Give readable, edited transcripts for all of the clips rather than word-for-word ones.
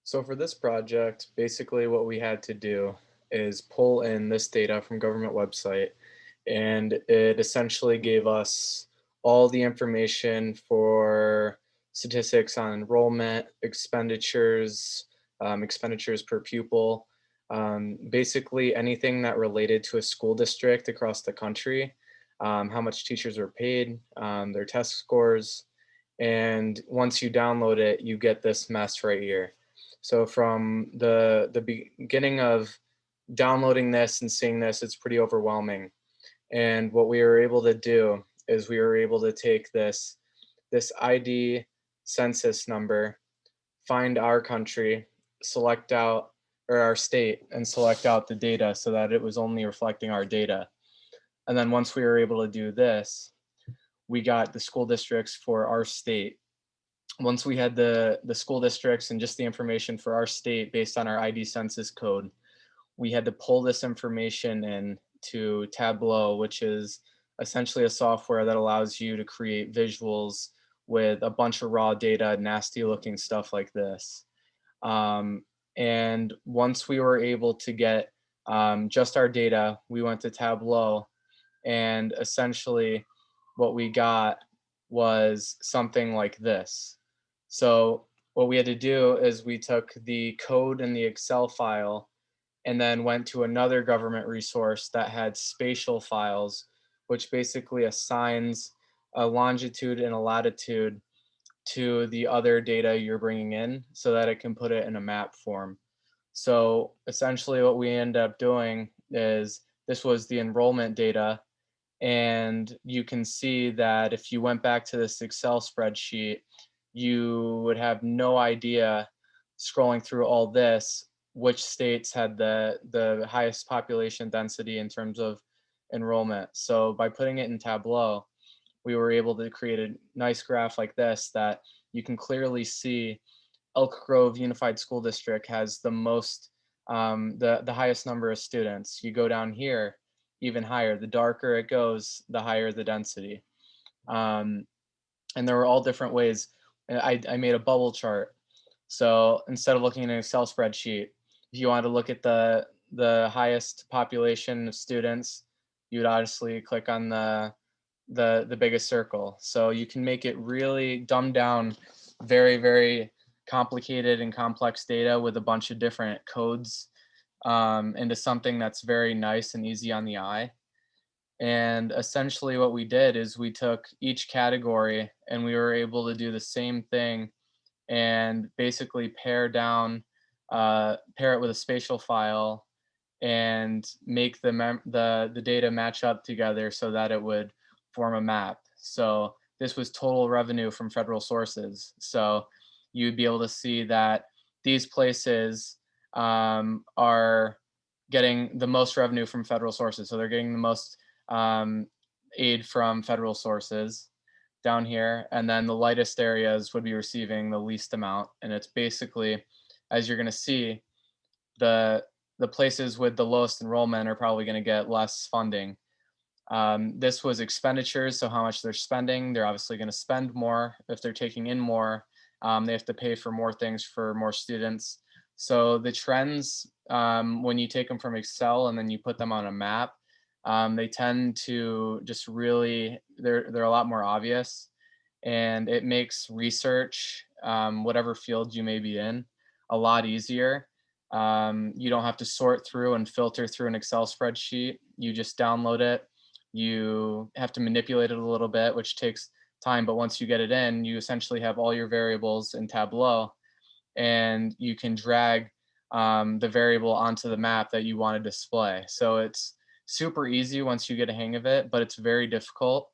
So for this project, basically what we had to do is pull in this data from government website, and it essentially gave us all the information for statistics on enrollment, expenditures per pupil, basically anything that related to a school district across the country, how much teachers were paid, their test scores, and once you download it, you get this mess right here. So from the beginning of downloading this and seeing this, it's pretty overwhelming. And what we were able to do is we were able to take this ID census number, find our country, select out or our state and select out the data so that it was only reflecting our data. And then once we were able to do this, we got the school districts for our state. Once we had the school districts and just the information for our state based on our ID census code, we had to pull this information in to Tableau, which is essentially a software that allows you to create visuals with a bunch of raw data, nasty looking stuff like this. Um, and once we were able to get just our data, we went to Tableau, and essentially what we got was something like this. So what we had to do is we took the code in the Excel file and then went to another government resource that had spatial files, which basically assigns a longitude and a latitude to the other data you're bringing in so that it can put it in a map form. So essentially what we end up doing is this was the enrollment data, and you can see that if you went back to this Excel spreadsheet, you would have no idea scrolling through all this which states had the highest population density in terms of enrollment. So by putting it in Tableau, we were able to create a nice graph like this that you can clearly see Elk Grove Unified School District has the most, the highest number of students. You go down here, even higher. The darker it goes, the higher the density. Um, and there were all different ways. And I made a bubble chart. So instead of looking at an Excel spreadsheet, if you wanted to look at the highest population of students, you would obviously click on the biggest circle. So you can make it really dumb down very complicated and complex data with a bunch of different codes into something that's very nice and easy on the eye. And essentially what we did is we took each category and we were able to do the same thing and basically pair it with a spatial file and make the data match up together so that it would form a map. So this was total revenue from federal sources. So you'd be able to see that these places are getting the most revenue from federal sources. So they're getting the most um, aid from federal sources down here, and then the lightest areas would be receiving the least amount. And it's basically, as you're going to see, the the places with the lowest enrollment are probably going to get less funding. This was expenditures, so how much they're spending. They're obviously going to spend more if they're taking in more. They have to pay for more things for more students. So the trends, when you take them from Excel and then you put them on a map, they tend to just really they're a lot more obvious, and it makes research, whatever field you may be in, a lot easier. You don't have to sort through and filter through an Excel spreadsheet. You just download it. You have to manipulate it a little bit, which takes time. But once you get it in, you essentially have all your variables in Tableau, and you can drag the variable onto the map that you want to display. So it's super easy once you get a hang of it, but it's very difficult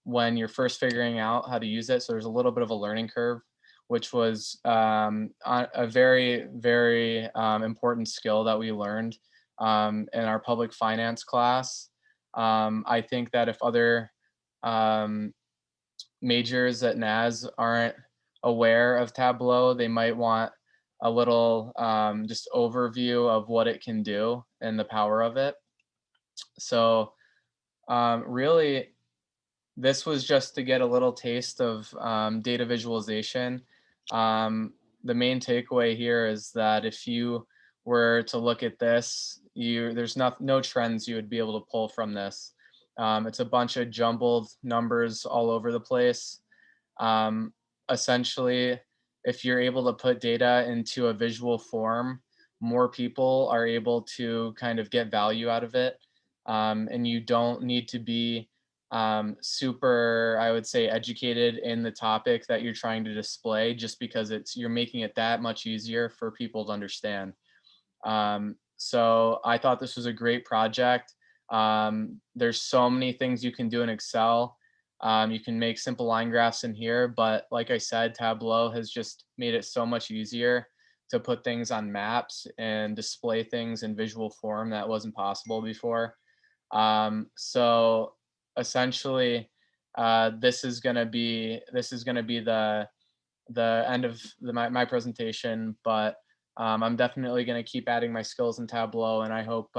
when you're first figuring out how to use it. So there's a little bit of a learning curve, which was a very important skill that we learned in our public finance class. I think that if other um, majors at NAS aren't aware of Tableau, they might want a little just overview of what it can do and the power of it. So really, this was just to get a little taste of data visualization. Um, the main takeaway here is that if you were to look at this, there's no trends you would be able to pull from this. It's a bunch of jumbled numbers all over the place. Um, Essentially, if you're able to put data into a visual form, more people are able to kind of get value out of it. And you don't need to be super, I would say, educated in the topic that you're trying to display, just because you're making it that much easier for people to understand. So I thought this was a great project. There's so many things you can do in Excel. You can make simple line graphs in here, but like I said, Tableau has just made it so much easier to put things on maps and display things in visual form that wasn't possible before. So essentially, this is gonna be the end of my presentation, but I'm definitely going to keep adding my skills in Tableau, and I hope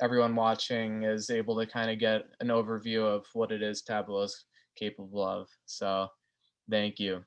everyone watching is able to kind of get an overview of what it is Tableau is capable of. So thank you.